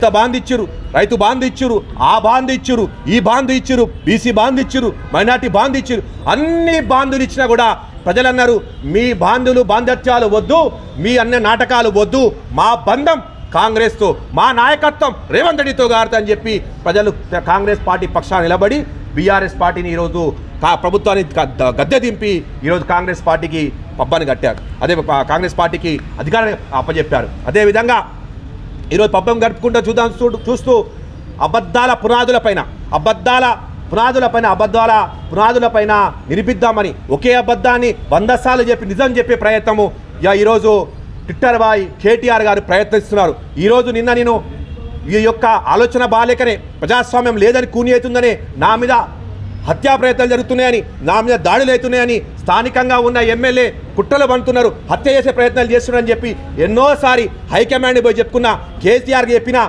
ఉచిత బాండ్ ఇచ్చిరు, రైతు బాండ్ ఇచ్చిరు, ఆ బాండ్ ఇచ్చిరు, ఈ బాండ్ ఇచ్చిరు, బీసీ బాండ్ ఇచ్చిరు, మైనార్టీ బాండ్ ఇచ్చిరు. అన్ని బాంధులు ఇచ్చినా కూడా ప్రజలు అన్నారు మీ బాంధులు బాంధత్యాలు వద్దు, మీ అన్న నాటకాలు వద్దు, మా బంధం కాంగ్రెస్తో, మా నాయకత్వం రేవంత్ రెడ్డితో గారితో అని చెప్పి ప్రజలు కాంగ్రెస్ పార్టీ పక్షాన్ని నిలబడి బీఆర్ఎస్ పార్టీని ఈరోజు ప్రభుత్వాన్ని గద్దె దింపి ఈరోజు కాంగ్రెస్ పార్టీకి పబ్బాన్ని కట్టారు. అదే కాంగ్రెస్ పార్టీకి అధికారాన్ని అప్పచెప్పారు. అదేవిధంగా ఈరోజు పబ్బం గడుపుకుంటూ చూస్తూ అబద్ధాల పునాదులపైన నిరూపిద్దామని ఒకే అబద్ధాన్ని 100 సార్లు చెప్పి నిజం చెప్పే ప్రయత్నము ఈరోజు ట్విట్టర్ బాయ్ కేటీఆర్ గారు ప్రయత్నిస్తున్నారు. ఈరోజు నిన్న నేను ఈ యొక్క ఆలోచన బాలేకనే ప్రజాస్వామ్యం లేదని కూని అవుతుందని నా మీద హత్యా ప్రయత్నాలు జరుగుతున్నాయని, నా మీద దాడులు అవుతున్నాయని స్థానికంగా ఉన్న ఎమ్మెల్యే కుట్రలు పండుతున్నారు, హత్య చేసే ప్రయత్నాలు చేస్తున్నారని చెప్పి ఎన్నోసారి హైకమాండ్ పోయి చెప్పుకున్న కేసీఆర్కి చెప్పిన